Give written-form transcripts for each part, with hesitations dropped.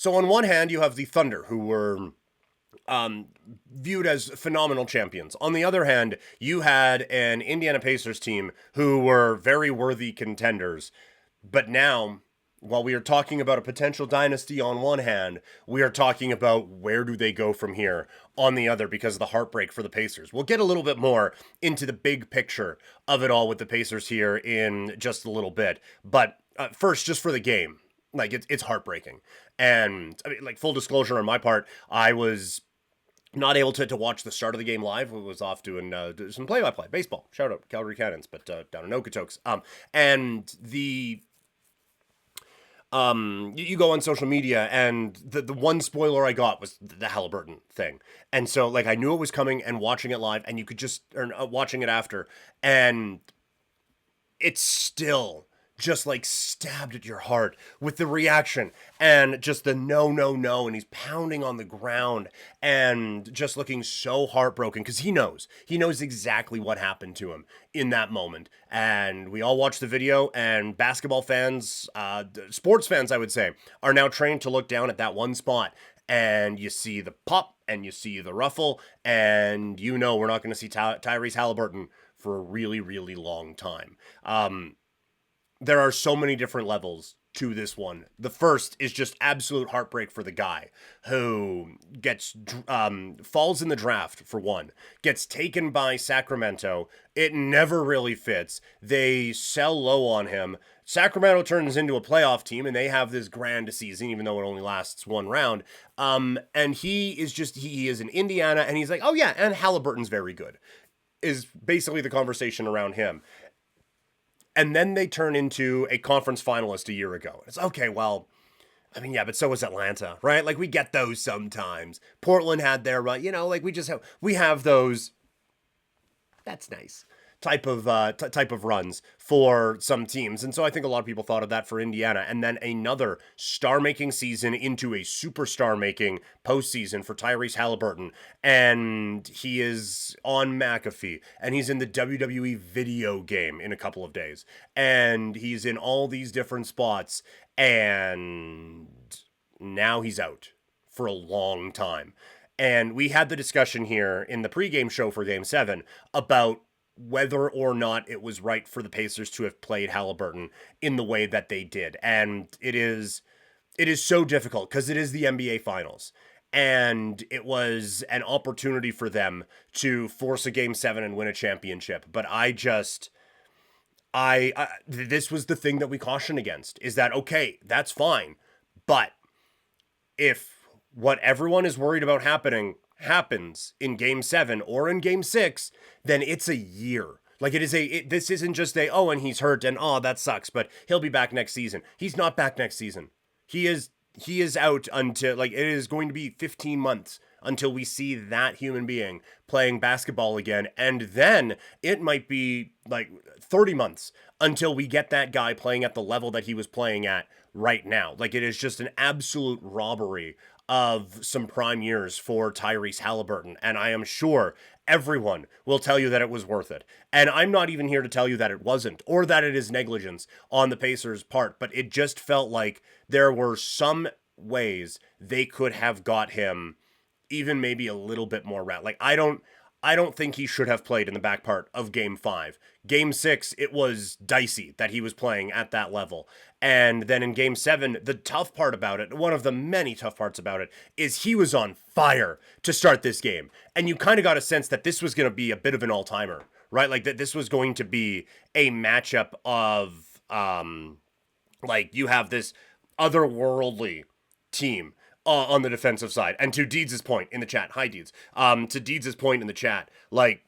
So on one hand, you have the Thunder, who were viewed as phenomenal champions. On the other hand, you had an Indiana Pacers team who were very worthy contenders. But now, while we are talking about a potential dynasty on one hand, we are talking about where do they go from here on the other because of the heartbreak for the Pacers. We'll get a little bit more into the big picture of it all with the Pacers here in just a little bit. But first, just for the game, like it's heartbreaking. And I mean, like full disclosure on my part, I was not able to watch the start of the game live. I was off doing some play-by-play baseball. Shout out Calgary Cannons, but down in Okotoks. And you go on social media, and the one spoiler I got was the Haliburton thing, and so like I knew it was coming, and watching it live, and you could just or watching it after, and it's still just like stabbed at your heart with the reaction and just the no, no, no. And he's pounding on the ground and just looking so heartbroken because he knows exactly what happened to him in that moment. And we all watched the video, and basketball fans, sports fans, I would say, are now trained to look down at that one spot. And you see the pop and you see the ruffle, and we're not going to see Tyrese Haliburton for a really, really long time. There are so many different levels to this one. The first is just absolute heartbreak for the guy who gets falls in the draft, for one, gets taken by Sacramento. It never really fits. They sell low on him. Sacramento turns into a playoff team, and they have this grand season, even though it only lasts one round. And he is in Indiana, and he's like, oh yeah, and Halliburton's very good, is basically the conversation around him. And then they turn into a conference finalist a year ago. It's okay, well, I mean, yeah, but so was Atlanta, right? Like, we get those sometimes. Portland had their run, like we have those. That's nice. Type of runs for some teams. And so I think a lot of people thought of that for Indiana. And then another star-making season into a superstar-making postseason for Tyrese Haliburton. And he is on McAfee. And he's in the WWE video game in a couple of days. And he's in all these different spots. And now he's out for a long time. And we had the discussion here in the pregame show for Game 7 about whether or not it was right for the Pacers to have played Haliburton in the way that they did. And it is so difficult because it is the NBA Finals. And it was an opportunity for them to force a Game 7 and win a championship. But this was the thing that we caution against, is that, okay, that's fine. But if what everyone is worried about happens in Game 7 or in Game 6, then it's a year. Like, this isn't just and he's hurt and that sucks, but he'll be back next season. He's not back next season. He is out until, like, it is going to be 15 months until we see that human being playing basketball again. And then it might be like 30 months until we get that guy playing at the level that he was playing at right now. Like, it is just an absolute robbery of some prime years for Tyrese Haliburton. And I am sure everyone will tell you that it was worth it. And I'm not even here to tell you that it wasn't, or that it is negligence on the Pacers' part, but it just felt like there were some ways they could have got him even maybe a little bit more route. Like, I don't think he should have played in the back part of Game 5. Game 6, it was dicey that he was playing at that level. And then in Game 7, the tough part about it, one of the many tough parts about it, is he was on fire to start this game. And you kind of got a sense that this was going to be a bit of an all-timer, right? Like, that this was going to be a matchup of, like, you have this otherworldly team on the defensive side. And to Deeds' point in the chat, hi Deeds, to Deeds' point in the chat, like,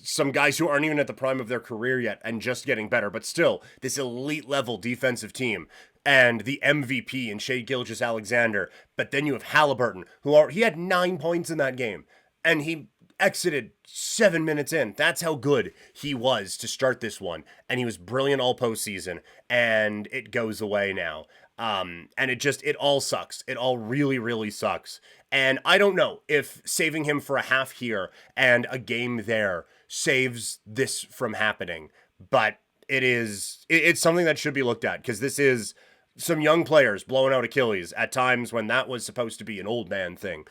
some guys who aren't even at the prime of their career yet and just getting better, but still this elite level defensive team, and the MVP in Shai Gilgeous-Alexander. But then you have Haliburton, he had 9 points in that game, and he exited 7 minutes in. That's how good he was to start this one, and he was brilliant all postseason, and it goes away now. And it all sucks. It all really, really sucks. And I don't know if saving him for a half here and a game there saves this from happening, but it's something that should be looked at, because this is some young players blowing out Achilles at times when that was supposed to be an old man thing.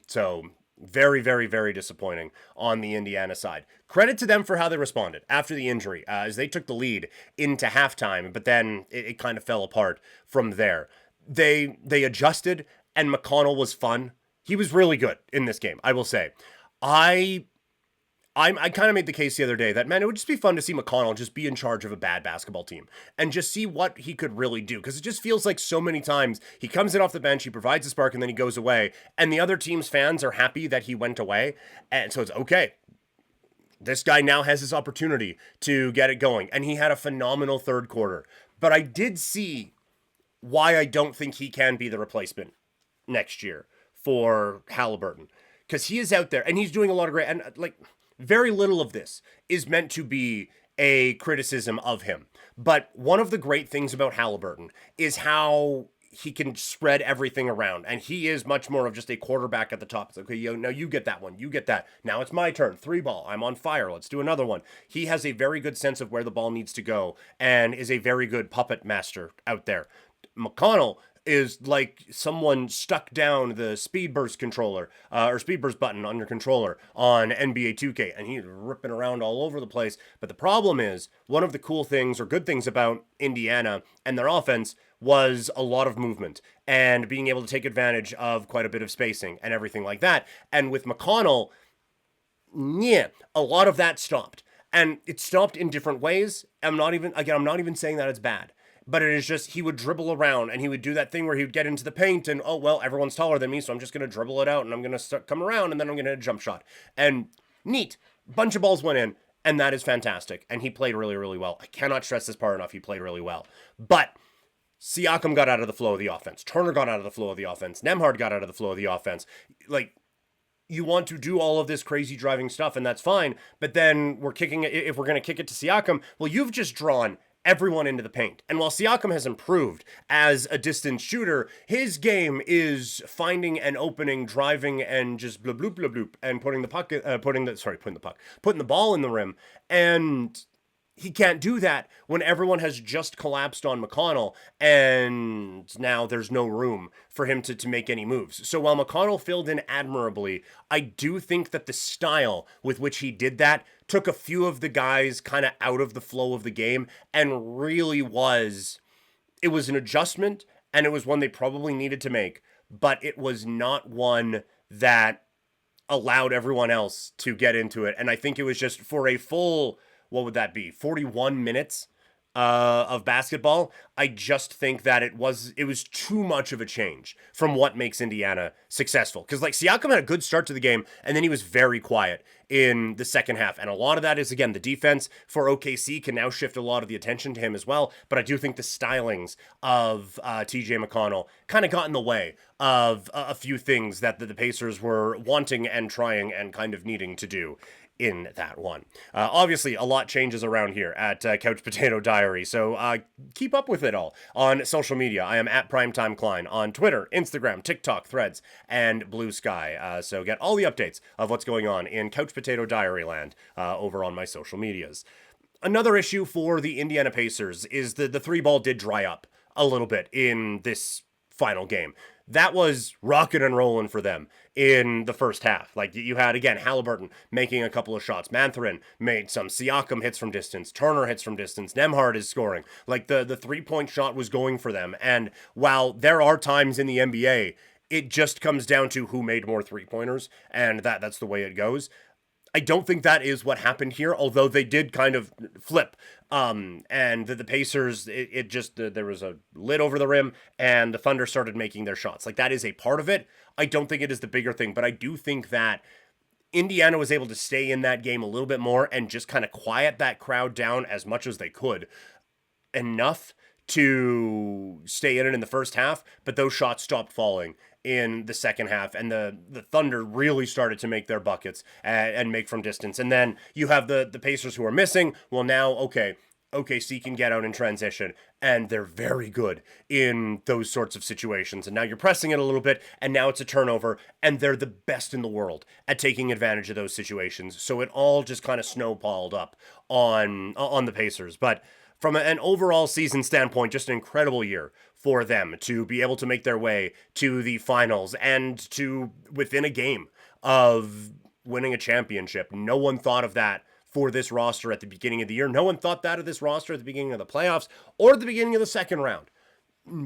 So very, very, very disappointing on the Indiana side. Credit to them for how they responded after the injury, as they took the lead into halftime, but then it kind of fell apart from there. They adjusted, and McConnell was fun. He was really good in this game, I will say. I kind of made the case the other day that, man, it would just be fun to see McConnell just be in charge of a bad basketball team and just see what he could really do. Because it just feels like so many times he comes in off the bench, he provides a spark, and then he goes away. And the other team's fans are happy that he went away. And so it's okay. This guy now has his opportunity to get it going. And he had a phenomenal third quarter. But I did see why I don't think he can be the replacement next year for Haliburton. Because he is out there and he's doing a lot of great... And like... very little of this is meant to be a criticism of him. But one of the great things about Haliburton is how he can spread everything around. And he is much more of just a quarterback at the top. It's like, okay, now you get that one. You get that. Now it's my turn. 3 ball. I'm on fire. Let's do another one. He has a very good sense of where the ball needs to go and is a very good puppet master out there. McConnell is like someone stuck down the speed burst controller or speed burst button on your controller on NBA 2K, and he's ripping around all over the place. But the problem is, one of the cool things or good things about Indiana and their offense was a lot of movement and being able to take advantage of quite a bit of spacing and everything like that. And with McConnell, yeah, a lot of that stopped. And it stopped in different ways. I'm not even saying that it's bad. But it is just, he would dribble around and he would do that thing where he would get into the paint and, oh, well, everyone's taller than me, so I'm just going to dribble it out and I'm going to come around and then I'm going to hit a jump shot. And neat. Bunch of balls went in, and that is fantastic. And he played really, really well. I cannot stress this part enough. He played really well. But Siakam got out of the flow of the offense. Turner got out of the flow of the offense. Nembhard got out of the flow of the offense. Like, you want to do all of this crazy driving stuff, and that's fine. But then if we're going to kick it to Siakam, well, you've just drawn everyone into the paint. And while Siakam has improved as a distance shooter, his game is finding an opening, driving, and just bloop, bloop, bloop, bloop, and putting the ball in the rim. And he can't do that when everyone has just collapsed on McConnell, and now there's no room for him to make any moves. So while McConnell filled in admirably, I do think that the style with which he did that took a few of the guys kind of out of the flow of the game, and really it was an adjustment, and it was one they probably needed to make, but it was not one that allowed everyone else to get into it. And I think it was just for a full... what would that be? 41 minutes of basketball. I just think that it was too much of a change from what makes Indiana successful. Because like Siakam had a good start to the game, and then he was very quiet in the second half. And a lot of that is, again, the defense for OKC can now shift a lot of the attention to him as well. But I do think the stylings of TJ McConnell kind of got in the way of a few things that the Pacers were wanting and trying and kind of needing to do in that one. Obviously, a lot changes around here at Couch Potato Diary, so keep up with it all on social media. I am at Primetime Klein on Twitter, Instagram, TikTok, Threads, and Blue Sky. So get all the updates of what's going on in Couch Potato Diary land over on my social medias. Another issue for the Indiana Pacers is the 3-ball did dry up a little bit in this final game. That was rocking and rolling for them in the first half. Like, you had, again, Haliburton making a couple of shots. Mathurin made some. Siakam hits from distance. Turner hits from distance. Nembhard is scoring. Like, the 3-point shot was going for them. And while there are times in the NBA, it just comes down to who made more 3-pointers, and that's the way it goes. I don't think that is what happened here, although they did kind of flip. And the Pacers, there was a lid over the rim, and the Thunder started making their shots. Like, that is a part of it. I don't think it is the bigger thing, but I do think that Indiana was able to stay in that game a little bit more and just kind of quiet that crowd down as much as they could. Enough to stay in it in the first half, but those shots stopped falling in the second half, and the Thunder really started to make their buckets and make from distance. And then you have the Pacers who are missing. Well, now, OKC can get out in transition, and they're very good in those sorts of situations. And now you're pressing it a little bit, and now it's a turnover, and they're the best in the world at taking advantage of those situations. So it all just kind of snowballed up on the Pacers. But from an overall season standpoint, just an incredible year for them to be able to make their way to the finals and to within a game of winning a championship. No one thought of that for this roster at the beginning of the year. No one thought that of this roster at the beginning of the playoffs or at the beginning of the second round.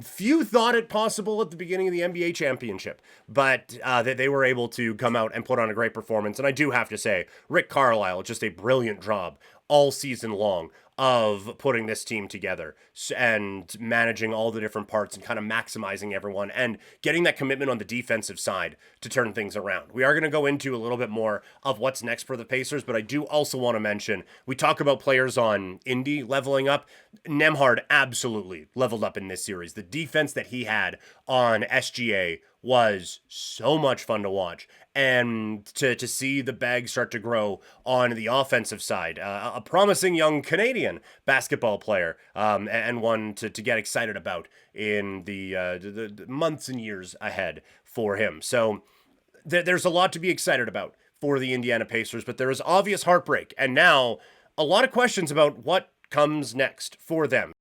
Few thought it possible at the beginning of the NBA championship, but that they were able to come out and put on a great performance. And I do have to say, Rick Carlisle, just a brilliant job all season long of putting this team together and managing all the different parts and kind of maximizing everyone and getting that commitment on the defensive side to turn things around. We are going to go into a little bit more of what's next for the Pacers, but I do also want to mention, we talk about players on Indy leveling up. Nembhard absolutely leveled up in this series. The defense that he had on SGA was so much fun to watch. And to see the bag start to grow on the offensive side. A promising young Canadian basketball player, and one to get excited about in the months and years ahead for him. So there's a lot to be excited about for the Indiana Pacers, but there is obvious heartbreak. And now a lot of questions about what comes next for them.